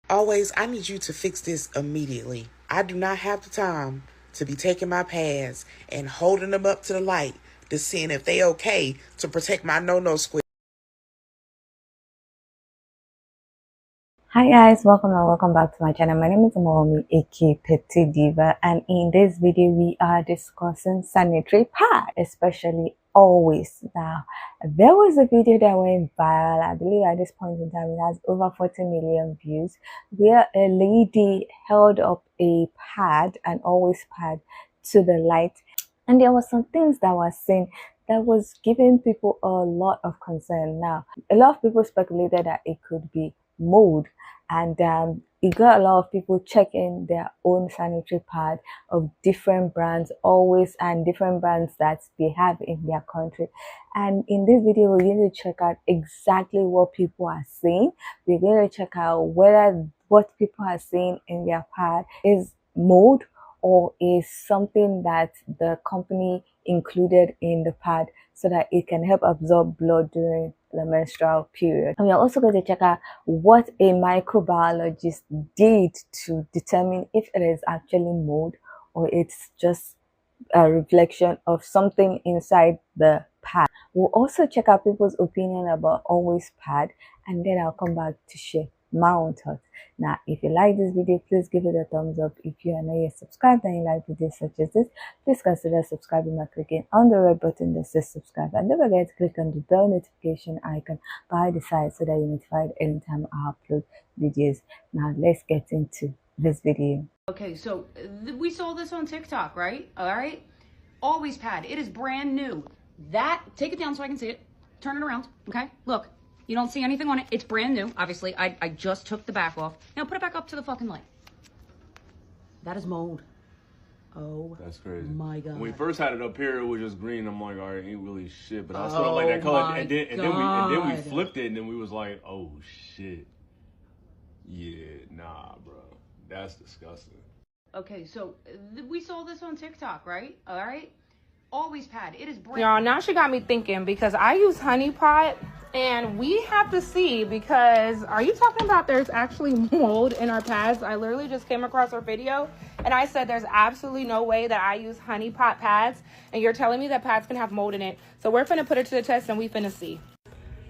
Always, I need you to fix this immediately. I do not have the time to be taking my pads and holding them up to the light to seeing if they okay to protect my no-no squid. Hi guys, welcome back to my channel. My name is Mommy aka Petite Diva, and in this video we are discussing sanitary pad, especially always. Now there was a video that went viral. I believe at this point in time it has over 40 million views, where a lady held up a pad, an always pad, to the light, and there was some things that were seen that was giving people a lot of concern. Now a lot of people speculated that it could be mold, and it got a lot of people checking their own sanitary pad of different brands always, and different brands that they have in their country. And in this video we're going to check out exactly what people are saying. We're going to check out whether what people are saying in their pad is mold or is something that the company included in the pad so that it can help absorb blood during the menstrual period. And we are also going to check out what a microbiologist did to determine if it is actually mold or it's just a reflection of something inside the pad. We'll also check out people's opinion about always pad, and then I'll come back to share my own thoughts. Now, if you like this video, please give it a thumbs up. If you are not yet subscribed and you like videos such as this, please consider subscribing by clicking on the red button that says subscribe, and don't forget to click on the bell notification icon by the side so that you're notified anytime I upload videos. Now let's get into this video. Okay, so we saw this on TikTok, right? All right, always pad. It is brand new. Take it down so I can see it. Turn it around. Okay, look. You don't see anything on it. It's brand new. Obviously, I just took the back off. Now put it back up to the fucking light. That is mold. Oh, that's crazy. My God. When we first had it up here, it was just green. I'm like, all right, ain't really shit. But I sort of like that color. And then we flipped it, and then we was like, oh shit. Yeah, nah, bro. That's disgusting. Okay, so we saw this on TikTok, right? All right. Always pad. It is brand. Y'all, now she got me thinking, because I use honey pot, and we have to see, because are you talking about there's actually mold in our pads? I literally just came across our video and I said there's absolutely no way that I use honey pot pads, and you're telling me that pads can have mold in it. So we're finna put it to the test and we finna see.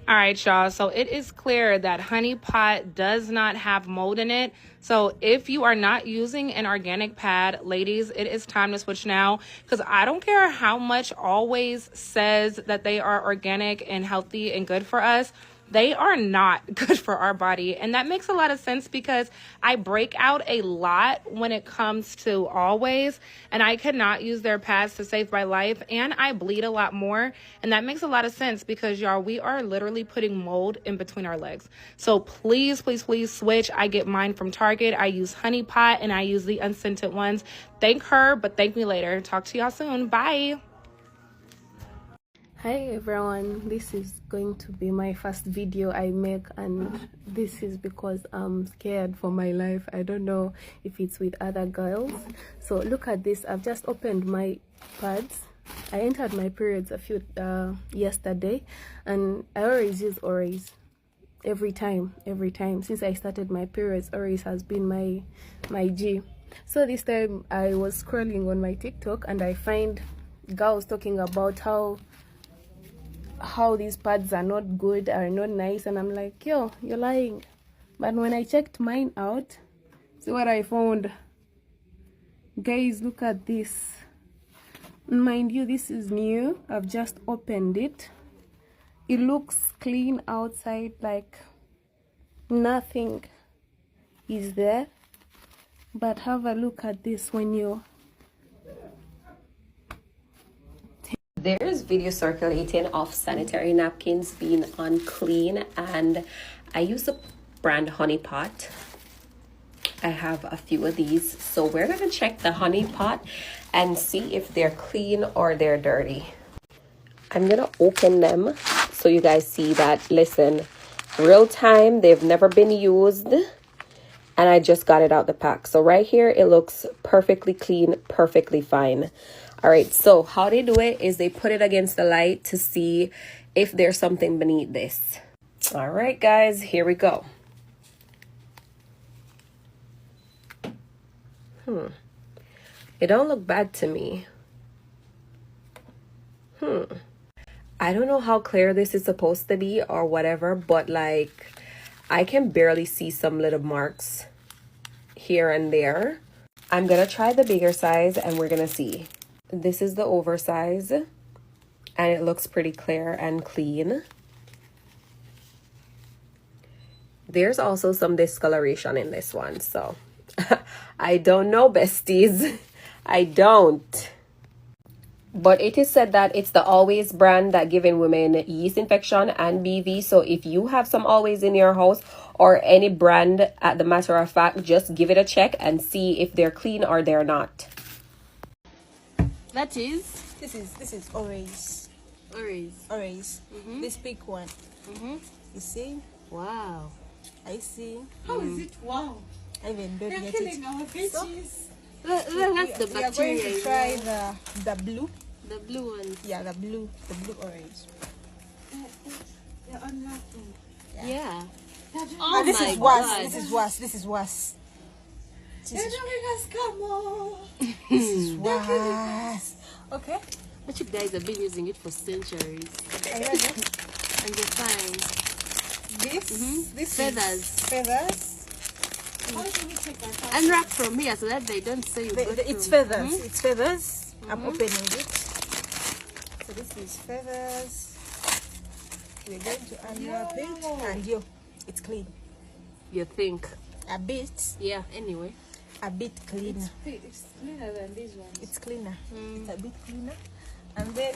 All right, y'all, so it is clear that honey pot does not have mold in it. So if you are not using an organic pad, ladies, it is time to switch now, because I don't care how much Always says that they are organic and healthy and good for us. They are not good for our body. And that makes a lot of sense, because I break out a lot when it comes to Always, and I cannot use their pads to save my life, and I bleed a lot more. And that makes a lot of sense, because y'all, we are literally putting mold in between our legs. So please, please, please switch. I get mine from Target. I use honey pot and I use the unscented ones. Thank her, but thank me later. Talk to y'all soon. Bye. Hi everyone, this is going to be my first video I make, and this is because I'm scared for my life. I don't know if it's with other girls. So look at this. I've just opened my pads. I entered my periods yesterday, and I always use Oris every time since I started my periods. Oris has been my G. So this time I was scrolling on my TikTok and I find girls talking about how these pads are not good, are not nice, and I'm like, yo, you're lying. But when I checked mine out, see what I found. Guys, look at this. Mind you, this is new. I've just opened it. It looks clean outside, like nothing is there. But have a look at this when you... There's video circulating of sanitary napkins being unclean, and I use the brand Honey Pot. I have a few of these, so we're gonna check the Honey Pot and see if they're clean or they're dirty. I'm gonna open them so you guys see that, listen, real time, they've never been used, and I just got it out the pack. So right here, it looks perfectly clean, perfectly fine. All right, so how they do it is they put it against the light to see if there's something beneath this. All right, guys, here we go. It don't look bad to me. I don't know how clear this is supposed to be or whatever, but like I can barely see some little marks here and there. I'm gonna try the bigger size and we're gonna see. This is the oversize and it looks pretty clear and clean. There's also some discoloration in this one, so I don't know, besties. I don't. But it is said that it's the Always brand that giving women yeast infection and BV. So if you have some Always in your house or any brand, at the matter of fact, just give it a check and see if they're clean or they're not. That is? This is orange. Orange. This big one. You see? Wow. I see. How is it? Wow. I even don't They're get killing it. our veggies. So, That's the we are going bacteria. to try the blue. The blue ones. Yeah, the blue orange. They're unwrapping. Yeah. Oh this my is worse. God. This is worse. This is worse. They're doing us, come on. This is worse. Okay. But you guys have been using it for centuries. I know that. And you're fine. This Feathers. is feathers. Unwrap from here so that they don't say you got It's from- feathers. It's feathers. I'm opening it. So this is feathers. We're going to unwrap it, and it's clean. You think? A bit. Yeah, anyway. A bit cleaner. It's cleaner than these ones. It's cleaner. It's a bit cleaner. And then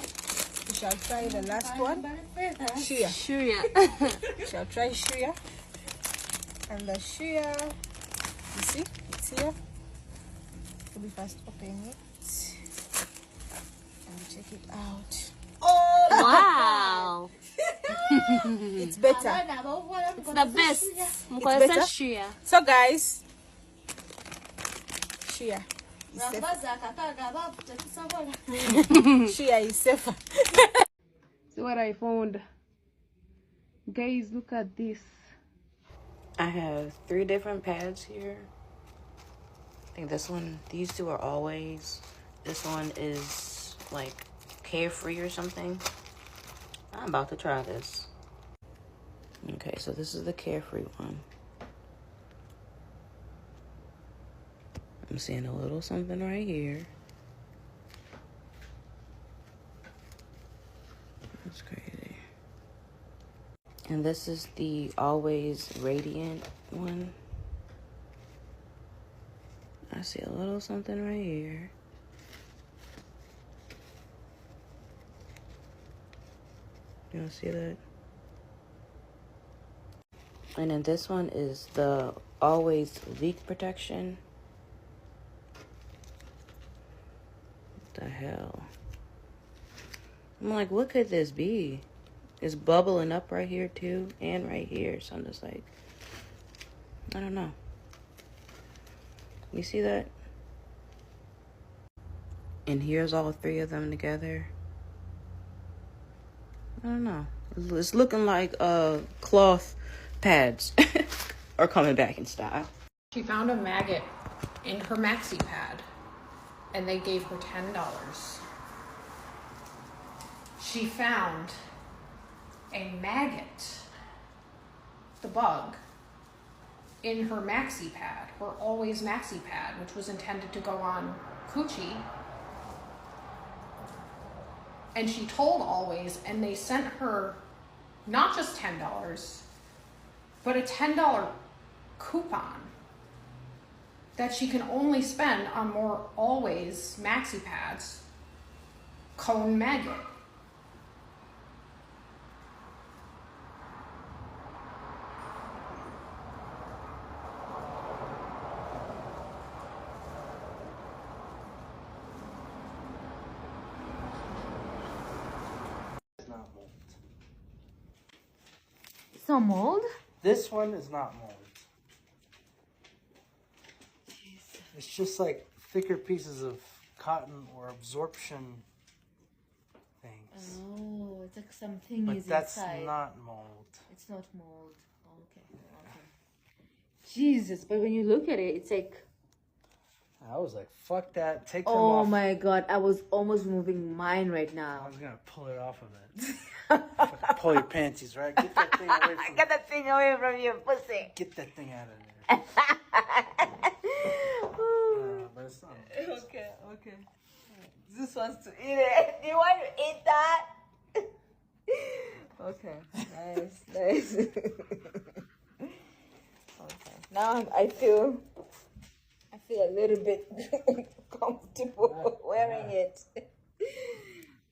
we shall try the last one. Shea. Sure, yeah. We shall try shea. And the shea, you see, it's here. Let me first open it and check it out. Oh Wow. it's better. It's the best. It's better. Shea. So guys, shea is safer. Shea is safer. See what I found. Guys, look at this. I have 3 different pads here. I think these 2 are Always. This one is like Carefree or something. I'm about to try this. Okay, so this is the Carefree one. I'm seeing a little something right here. That's crazy. And this is the Always Radiant one. I see a little something right here. Y'all see that? And then this one is the Always Leak Protection. What the hell? I'm like, what could this be? It's bubbling up right here too, and right here. So I'm just like, I don't know. You see that? And here's all 3 of them together. I don't know. It's looking like cloth pads are coming back in style. She found a maggot in her maxi pad and they gave her $10. She found a maggot, the bug, in her maxi pad, her Always maxi pad, which was intended to go on coochie. And she told Always, and they sent her not just $10, but a $10 coupon that she can only spend on more Always maxi pads, cone maggot. It's a mold? This one is not mold. It's just like thicker pieces of cotton or absorption things. Oh, it's like something But is that's inside. not mold. It's not mold. Okay. Jesus, but when you look at it, it's like I was like, fuck that. Take them Oh off. my god, I was almost moving mine right I now. was gonna pull it off of it. Fucking pull your panties, right? Get that thing away from Get that thing away from your pussy. Get that thing out of there. But it's not. Okay. This wants to eat it. Do you want to eat that? Okay. Nice. Okay. Now I feel a little bit comfortable wearing it.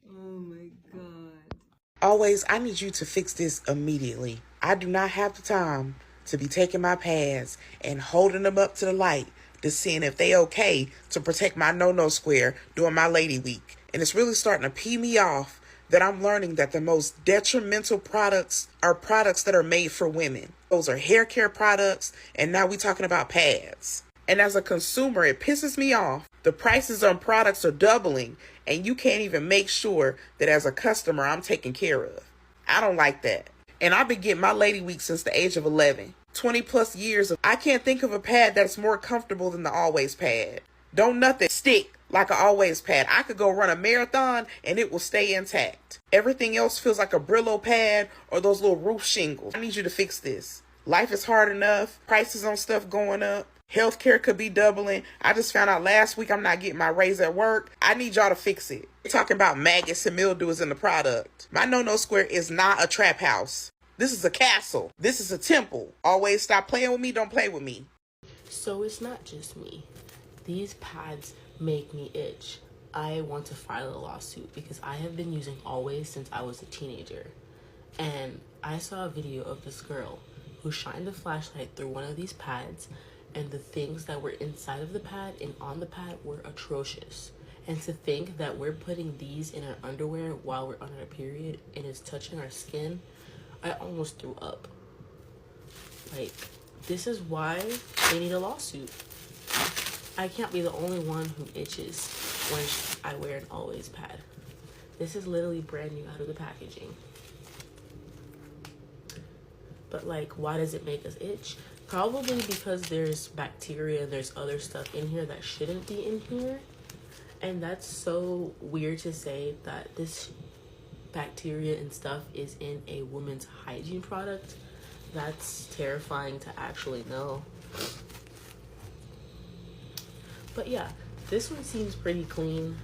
Oh my god. Always, I need you to fix this immediately. I do not have the time to be taking my pads and holding them up to the light to seeing if they okay to protect my no-no square during my lady week. And it's really starting to pee me off that I'm learning that the most detrimental products are products that are made for women. Those are hair care products, and now we're talking about pads. And as a consumer, it pisses me off. The prices on products are doubling, and you can't even make sure that as a customer, I'm taken care of. I don't like that. And I've been getting my lady week since the age of 11. 20 plus years. I can't think of a pad that's more comfortable than the Always pad. Don't nothing stick like an Always pad. I could go run a marathon and it will stay intact. Everything else feels like a Brillo pad or those little roof shingles. I need you to fix this. Life is hard enough. Prices on stuff going up. Healthcare could be doubling. I just found out last week I'm not getting my raise at work. I need y'all to fix it. We're talking about maggots and mildews in the product. My no-no square is not a trap house. This is a castle. This is a temple. Always stop playing with me. Don't play with me. So it's not just me. These pads make me itch. I want to file a lawsuit because I have been using Always since I was a teenager. And I saw a video of this girl who shined a flashlight through one of these pads, and the things that were inside of the pad and on the pad were atrocious. And to think that we're putting these in our underwear while we're on our period and it's touching our skin, I almost threw up. Like, this is why they need a lawsuit. I can't be the only one who itches when I wear an Always pad. This is literally brand new out of the packaging. But like, why does it make us itch? Probably because there's bacteria and there's other stuff in here that shouldn't be in here. And that's so weird to say that this bacteria and stuff is in a woman's hygiene product. That's terrifying to actually know. But yeah, this one seems pretty clean.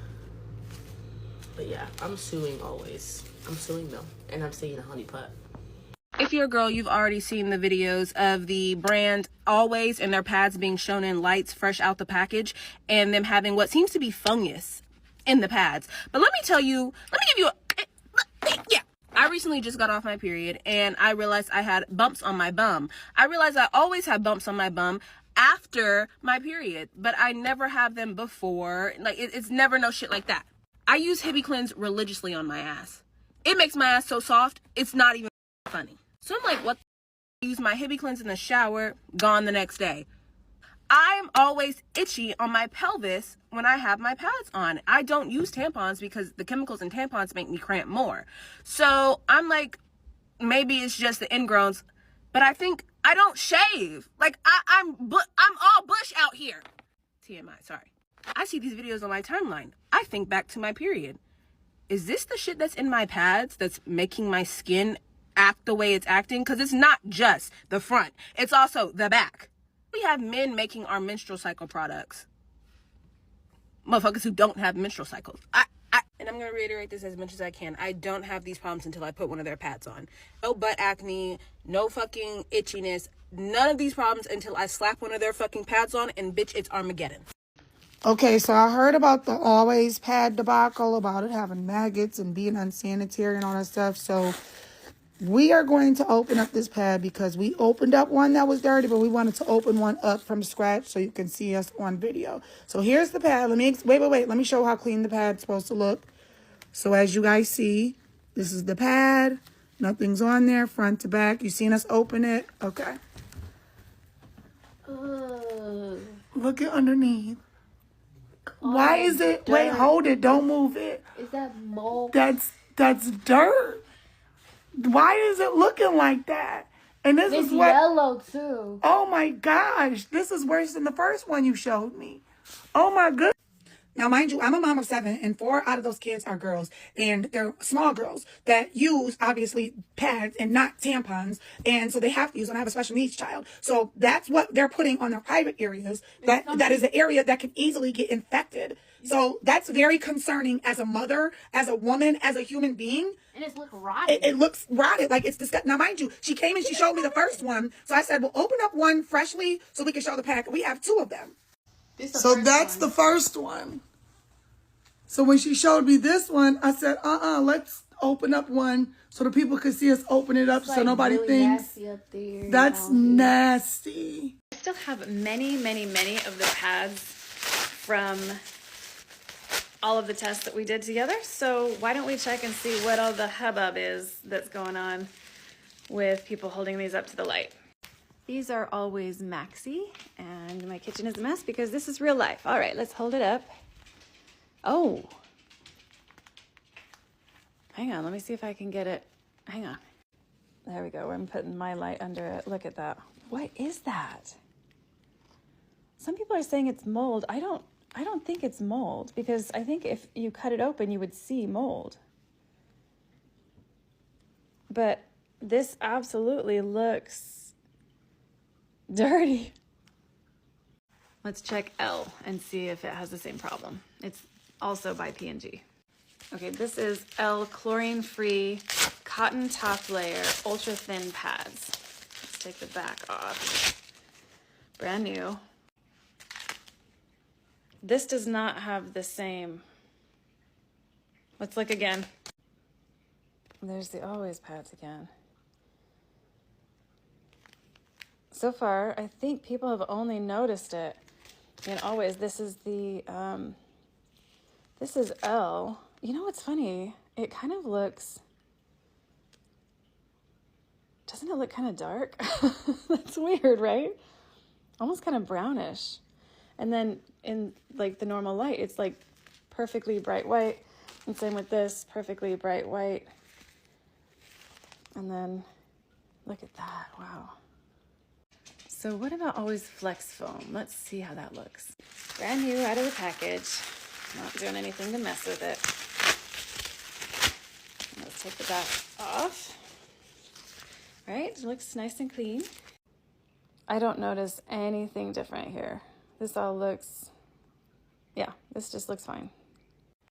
But yeah, I'm suing Always. I'm suing them, and I'm saying a honey pot. If you're a girl, you've already seen the videos of the brand Always and their pads being shown in lights fresh out the package and them having what seems to be fungus in the pads. But let me tell you, let me give you a, I recently just got off my period and I realized I had bumps on my bum. I realized I always have bumps on my bum after my period, but I never have them before. Like, it's never no shit like that. I use Hippie Cleanse religiously on my ass. It makes my ass so soft, it's not even funny. So I'm like, what? Use my Hippie Cleanse in the shower, gone the next day. I'm always itchy on my pelvis when I have my pads on. I don't use tampons because the chemicals in tampons make me cramp more. So I'm like, maybe it's just the ingrowns, but I think I don't shave. Like, I'm all bush out here. TMI, sorry. I see these videos on my timeline. I think back to my period. Is this the shit that's in my pads that's making my skin act the way it's acting? Because it's not just the front. It's also the back. We have men making our menstrual cycle products. Motherfuckers who don't have menstrual cycles. And I'm going to reiterate this as much as I can. I don't have these problems until I put one of their pads on. No butt acne, no fucking itchiness. None of these problems until I slap one of their fucking pads on, and bitch, it's Armageddon. Okay, so I heard about the Always pad debacle, about it having maggots and being unsanitary and all that stuff. So we are going to open up this pad because we opened up one that was dirty, but we wanted to open one up from scratch so you can see us on video. So here's the pad. Let me show how clean the pad's supposed to look. So as you guys see, this is the pad. Nothing's on there, front to back. You seen us open it? Okay. Look at underneath. Why is it? Dirt. Wait, hold it. Don't move it. Is that mold? That's dirt. Why is it looking like that? And this is what, yellow too. Oh my gosh, this is worse than the first one you showed me. Oh my goodness. Now, mind you, I'm a mom of 7, and 4 out of those kids are girls, and they're small girls that use, obviously, pads and not tampons, and so they have to use, and I have a special needs child. So that's what they're putting on their private areas. That is an area that can easily get infected. So that's very concerning as a mother, as a woman, as a human being. And it's look rotted. It looks rotted, like it's disgusting. Now, mind you, she came and she showed me the first one, so I said, well, open up one freshly so we can show the pack. We have 2 of them. So that's the first one. So when she showed me this one, I said, let's open up one so the people could see us open it up, so nobody really thinks that's nasty. I still have many of the pads from all of the tests that we did together. So why don't we check and see what all the hubbub is that's going on with people holding these up to the light. These are always maxi, and my kitchen is a mess because this is real life. All right, let's hold it up. Oh, hang on, let me see if I can get it. Hang on. There we go. I'm putting my light under it. Look at that. What is that? Some people are saying it's mold. I don't think it's mold, because I think if you cut it open, you would see mold. But this absolutely looks dirty. Let's check L and see if it has the same problem. It's also by P&G. Okay, this is L chlorine-free cotton top layer ultra thin pads. Let's take the back off. Brand new. This does not have the same. Let's look again. There's the always pads again. So far, I think people have only noticed it. And always, this is the, this is L. You know what's funny? It kind of looks, doesn't it look kind of dark? That's weird, right? Almost kind of brownish. And then in like the normal light, it's like perfectly bright white. And same with this, perfectly bright white. And then look at that, wow. So what about always flex foam? Let's see how that looks. Brand new out of the package. Not doing anything to mess with it. Let's take the back off. All right, it looks nice and clean. I don't notice anything different here. This all looks, yeah, this just looks fine.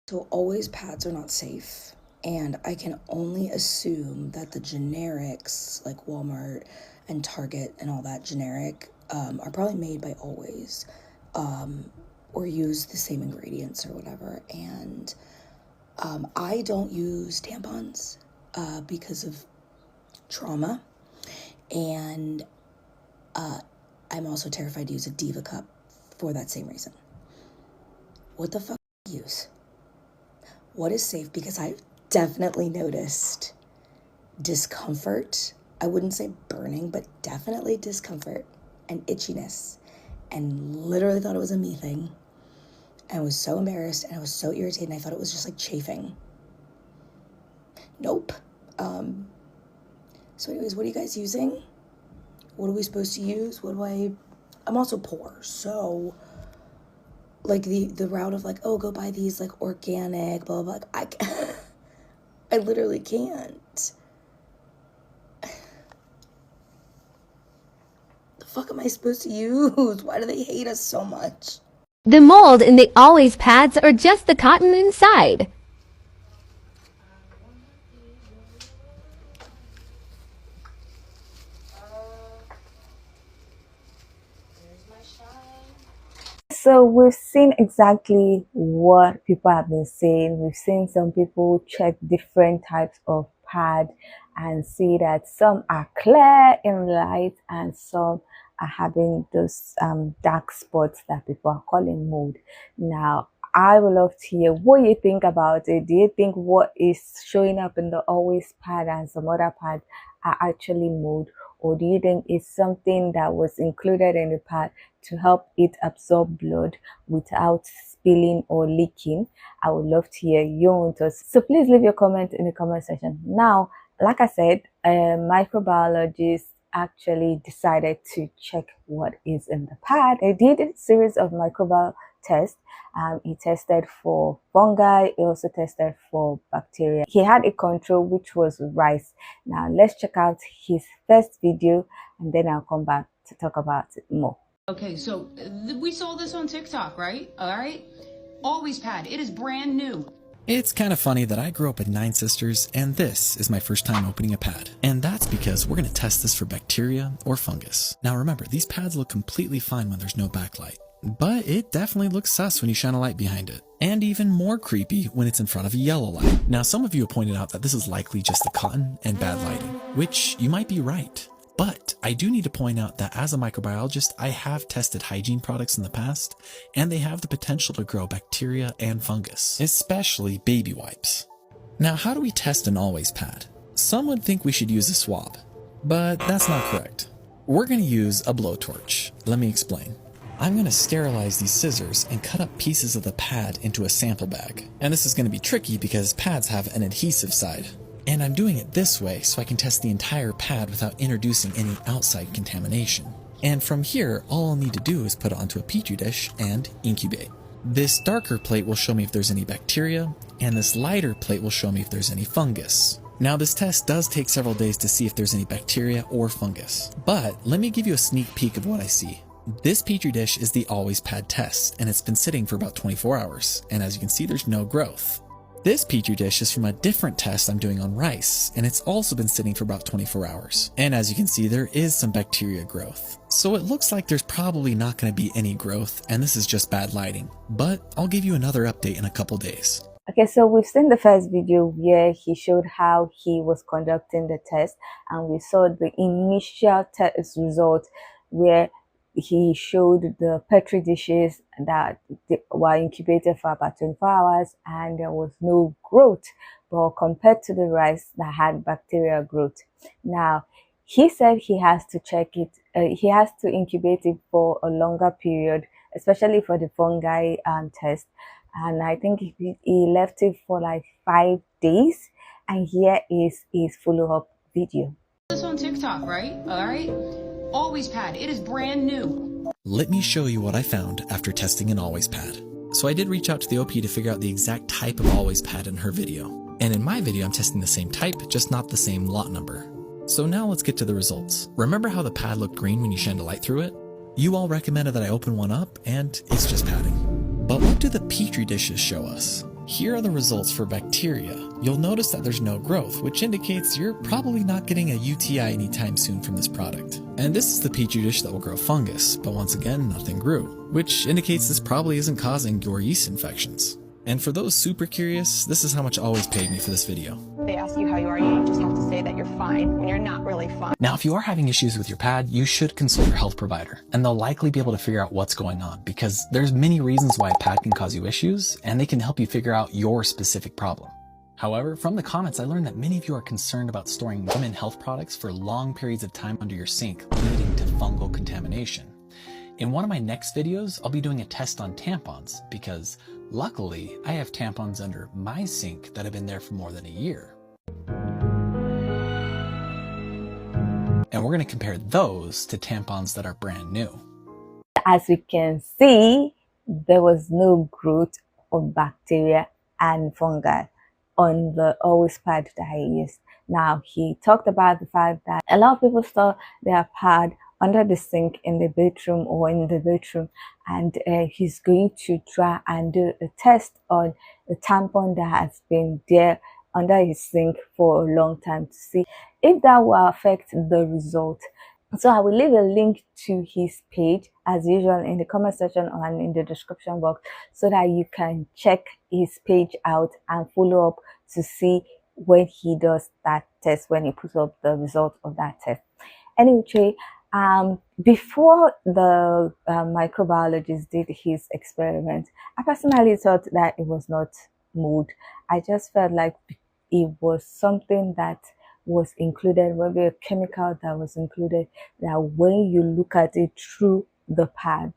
So always pads are not safe. And I can only assume that the generics like Walmart and Target and all that generic are probably made by Always or use the same ingredients or whatever. And I don't use tampons because of trauma. And I'm also terrified to use a Diva cup for that same reason. What the fuck do you use? What is safe? Because I've definitely noticed discomfort. I wouldn't say burning, but definitely discomfort and itchiness, and literally thought it was a me thing. And I was so embarrassed and I was so irritated, and I thought it was just like chafing. Nope. So anyways, what are you guys using? What are we supposed to use? I'm also poor, so like the route of like, oh, go buy these like organic, blah, blah, blah. I literally can't. The fuck am I supposed to use? Why do they hate us so much? The mold in the Always pads are just the cotton inside. So we've seen exactly what people have been saying. We've seen some people check different types of pad and see that some are clear in light and some are having those dark spots that people are calling mold. Now, I would love to hear what you think about it. Do you think what is showing up in the Always pad and some other pads are actually mold? Or do you think it's something that was included in the pad to help it absorb blood without spilling or leaking? I would love to hear your thoughts. So please leave your comment in the comment section. Now, like I said, a microbiologist actually decided to check what is in the pad. They did a series of microbial test. He tested for fungi. He also tested for bacteria. He had a control, which was rice. Now let's check out his first video, and then I'll come back to talk about it more. Okay, so we saw this on TikTok, right? All right. Always pad. It is brand new. It's kind of funny that I grew up with 9 sisters and this is my first time opening a pad. And that's because we're going to test this for bacteria or fungus. Now remember, these pads look completely fine when there's no backlight, but it definitely looks sus when you shine a light behind it. And even more creepy when it's in front of a yellow light. Now some of you have pointed out that this is likely just the cotton and bad lighting, which you might be right. But I do need to point out that as a microbiologist, I have tested hygiene products in the past, and they have the potential to grow bacteria and fungus, especially baby wipes. Now, how do we test an always pad? Some would think we should use a swab, but that's not correct. We're going to use a blowtorch. Let me explain. I'm going to sterilize these scissors and cut up pieces of the pad into a sample bag. And this is going to be tricky because pads have an adhesive side. And I'm doing it this way so I can test the entire pad without introducing any outside contamination. And from here, all I'll need to do is put it onto a petri dish and incubate. This darker plate will show me if there's any bacteria, and this lighter plate will show me if there's any fungus. Now this test does take several days to see if there's any bacteria or fungus, but let me give you a sneak peek of what I see. This petri dish is the always pad test, and it's been sitting for about 24 hours, and as you can see, there's no growth. This petri dish is from a different test I'm doing on rice, and it's also been sitting for about 24 hours. And as you can see, there is some bacteria growth. So it looks like there's probably not going to be any growth, and this is just bad lighting. But I'll give you another update in a couple days. Okay, so we've seen the first video where he showed how he was conducting the test, and we saw the initial test result where he showed the petri dishes that were incubated for about 24 hours and there was no growth, but compared to the rice that had bacterial growth. Now, he said he has to check it, he has to incubate it for a longer period, especially for the fungi test. And I think he left it for like 5 days. And here is his follow-up video. This on TikTok, right? All right. Always pad. It is brand new. Let me show you what I found after testing an always pad. So I did reach out to the OP to figure out the exact type of always pad in her video. And in my video, I'm testing the same type, just not the same lot number. So now let's get to the results. Remember how the pad looked green when you shined a light through it? You all recommended that I open one up, and it's just padding. But what do the petri dishes show us? Here are the results for bacteria. You'll notice that there's no growth, which indicates you're probably not getting a UTI anytime soon from this product. And this is the petri dish that will grow fungus, but once again, nothing grew, which indicates this probably isn't causing your yeast infections. And for those super curious, this is how much Always paid me for this video. They ask you how you are, you just have to say that you're fine when you're not really fine. Now, if you are having issues with your pad, you should consult your health provider, and they'll likely be able to figure out what's going on because there's many reasons why a pad can cause you issues, and they can help you figure out your specific problem. However, from the comments, I learned that many of you are concerned about storing women health products for long periods of time under your sink, leading to fungal contamination. In one of my next videos, I'll be doing a test on tampons because luckily I have tampons under my sink that have been there for more than a year. And we're going to compare those to tampons that are brand new. As we can see, there was no growth of bacteria and fungi on the always pad that I used. Now, he talked about the fact that a lot of people store their pad under the sink in the bedroom or in the bedroom, and he's going to try and do a test on a tampon that has been there under his sink for a long time to see if that will affect the result. So I will leave a link to his page as usual in the comment section and in the description box so that you can check his page out and follow up to see when he does that test, when he puts up the result of that test. Anyway, before the microbiologist did his experiment, I personally thought that it was not mold. I just felt like it was something that was included, maybe a chemical that was included, that when you look at it through the pad,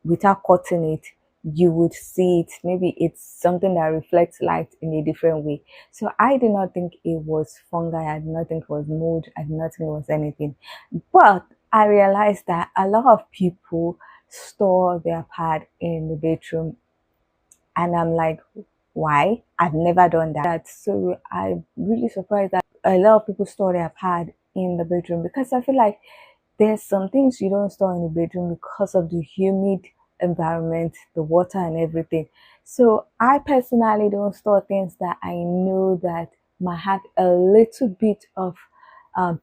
without cutting it, you would see it. Maybe it's something that reflects light in a different way. So I did not think it was fungi. I did not think it was mold. I did not think it was anything. But I realized that a lot of people store their pad in the bedroom, and I'm like, why? I've never done that. So I'm really surprised that a lot of people store their pad in the bedroom, because I feel like there's some things you don't store in the bedroom because of the humid environment, the water and everything. So I personally don't store things that I know that might have a little bit of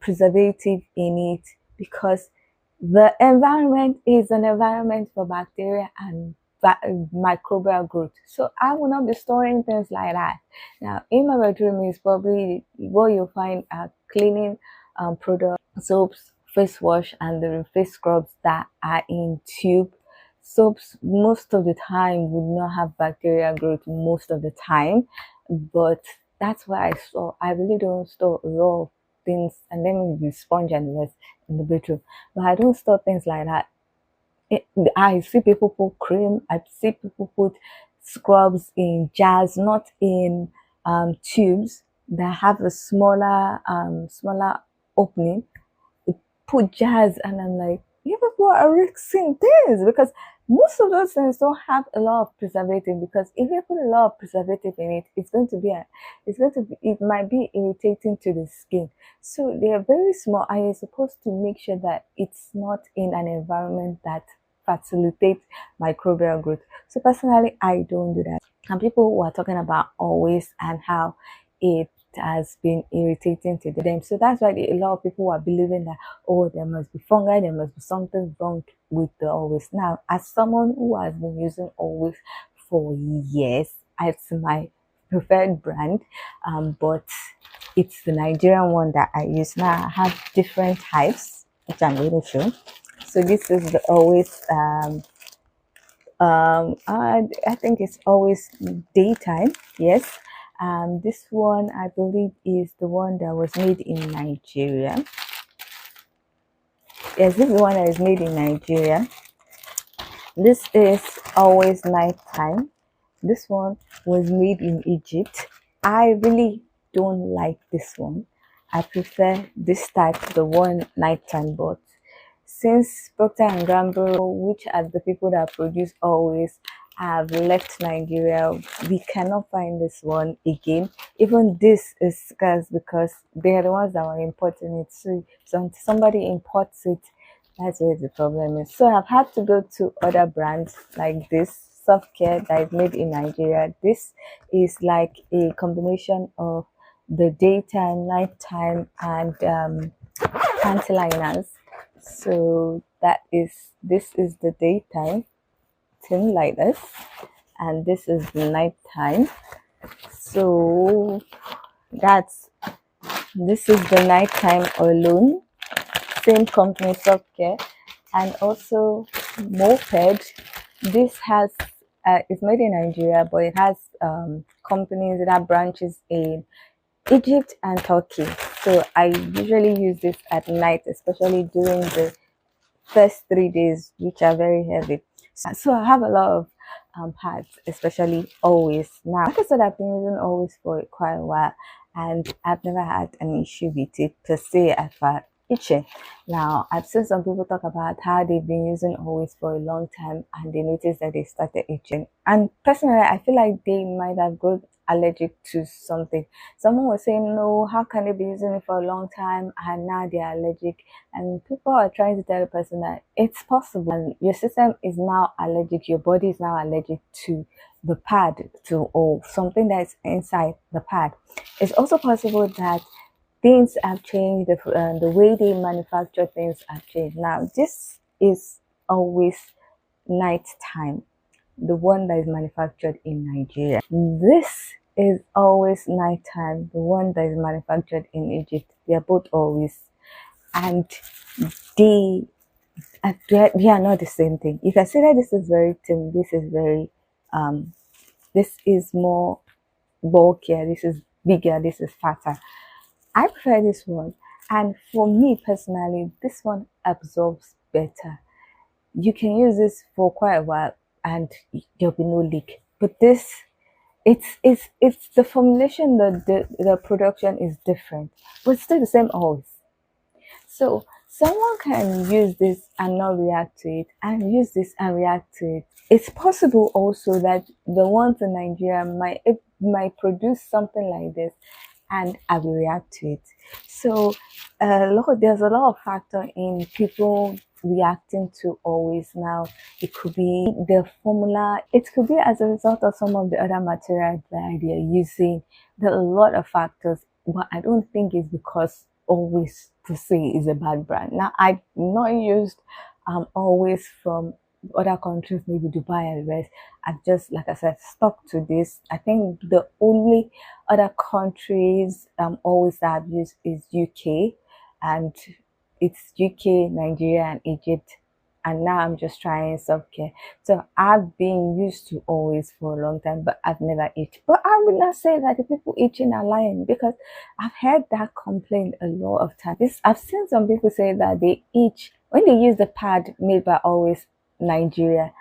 preservative in it, because the environment is an environment for bacteria and microbial growth. So I will not be storing things like that. Now in my bedroom is probably where you'll find cleaning products, soaps, face wash, and the face scrubs that are in tube. Soaps most of the time would not have bacterial growth most of the time, but that's why I really don't store a lot of things, and then the sponge and the rest in the bedroom. But I don't store things like that. I see people put cream, I see people put scrubs in jars, not in tubes that have a smaller opening. Put jars, and I'm like, you people are risking things, because most of those things don't have a lot of preservative, because if you put a lot of preservative in it, it might be irritating to the skin. So they are very small, and you're supposed to make sure that it's not in an environment that facilitates microbial growth. So personally, I don't do that. And people were talking about always and how it has been irritating to them. So that's why a lot of people are believing that, oh, there must be fungi, there must be something wrong with the always. Now, as someone who has been using always for years, it's my preferred brand, but it's the Nigerian one that I use. Now I have different types, which I'm going to show. So this is the always I think it's always daytime. Yes. This one I believe is the one that was made in Nigeria. Yes, this is the one that is made in Nigeria. This is always nighttime. This one was made in Egypt. I really don't like this one. I prefer this type, the one nighttime, but since Procter & Gamble, which are the people that produce always, have left Nigeria, we cannot find this one again. Even this is scarce because they are the ones that were importing it. So until somebody imports it, that's where the problem is. So I've had to go to other brands like this soft care that is made in Nigeria. This is like a combination of the daytime, nighttime, and panty liners. So this is the daytime thing like this, and this is the nighttime. So this is the nighttime alone. Same company, soft care, and also Moped. This has it's made in Nigeria, but it has companies that have branches in Egypt and Turkey. So I usually use this at night, especially during the first 3 days, which are very heavy. So I have a lot of pads, especially always. Now, like I said, I've been using always for quite a while, and I've never had an issue with it per se as far itching. Now, I've seen some people talk about how they've been using always for a long time and they noticed that they started itching. And personally, I feel like they might have got allergic to something. Someone was saying, no, how can they be using it for a long time and now they're allergic? And people are trying to tell the person that it's possible, and your system is now allergic, your body is now allergic to the pad, or something that's inside the pad. It's also possible that things have changed, the way they manufacture things have changed. Now, this is always nighttime, the one that is manufactured in Nigeria. This is always nighttime, the one that is manufactured in Egypt. They are both always, and they are not the same thing. You can see that this is very thin, this is very this is more bulkier, this is bigger, this is fatter. I prefer this one, and for me personally, this one absorbs better. You can use this for quite a while and there'll be no leak. But this, it's the formulation, the production is different, but it's still the same always. So someone can use this and not react to it, and use this and react to it. It's possible also that the ones in Nigeria might produce something like this and I will react to it. So there's a lot of factor in people reacting to always now. It could be the formula, it could be as a result of some of the other materials that they are using. There are a lot of factors, but I don't think it's because always to say is a bad brand. Now I've not used always from other countries, maybe Dubai and the rest. I've just, like I said, stuck to this. I think the only other countries always that I've used is UK, and it's UK, Nigeria, and Egypt. And now I'm just trying self-care. So I've been used to always for a long time, but I've never itched. But I will not say that the people itching are lying, because I've heard that complaint a lot of times. I've seen some people say that they itch when they use the pad made by Always Nigeria,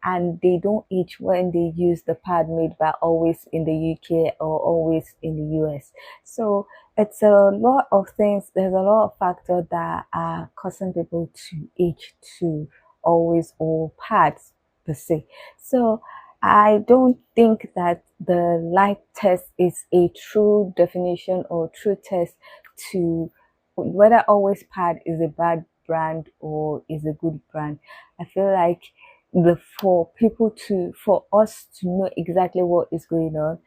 and they don't itch when they use the pad made by Always in the UK or Always in the US. So it's a lot of things. There's a lot of factors that are causing people to itch to Always or pads per se. So I don't think that the like test is a true definition or true test to whether Always pad is a bad brand or is a good brand. I feel like for us to know exactly what is going on,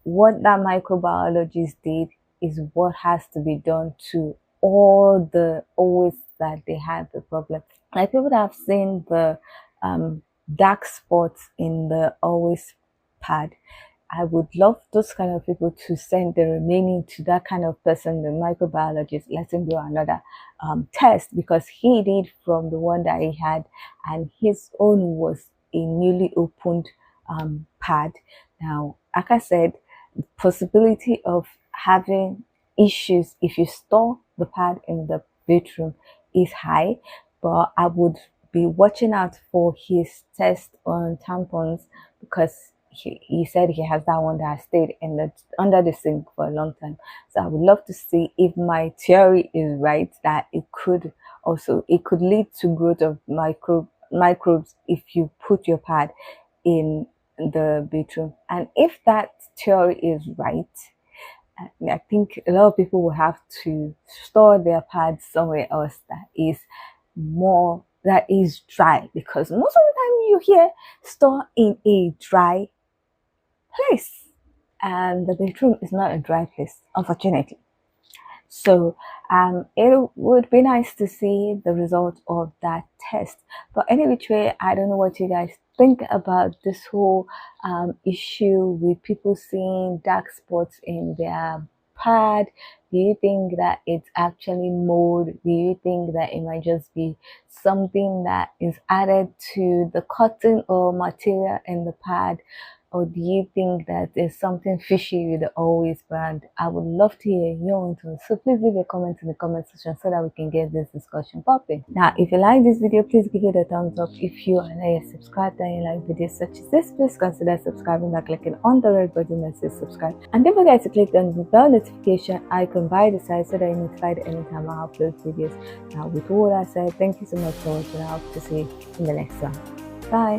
what that microbiologist did is what has to be done to all the Always that they have the problem. Like people that have seen the dark spots in the Always pad, I would love those kind of people to send the remaining to that kind of person, the microbiologist, let him do another test, because he did from the one that he had, and his own was a newly opened pad. Now, like I said, the possibility of having issues if you store the pad in the bedroom is high, but I would be watching out for his test on tampons, because he said he has that one that stayed in under the sink for a long time. So I would love to see if my theory is right, that it could lead to growth of microbes if you put your pad in the bedroom. And if that theory is right, I think a lot of people will have to store their pads somewhere else that is dry, because most of the time you hear store in a dry place, and the bedroom is not a dry place, unfortunately. So it would be nice to see the result of that test. But any which way, I don't know what you guys think about this whole issue with people seeing dark spots in their pad. Do you think that it's actually mold? Do you think that it might just be something that is added to the cotton or material in the pad? Or do you think that there's something fishy with the Always brand? I would love to hear your own too. So please leave your comments in the comment section so that we can get this discussion popping. Now, if you like this video, please give it a thumbs up. If you are not yet subscribed and you like videos such as this, please consider subscribing by clicking on the red button that says subscribe. And don't forget to click on the bell notification icon by the side so that you're notified anytime I upload videos. Now, with all that said, thank you so much for watching. I hope to see you in the next one. Bye.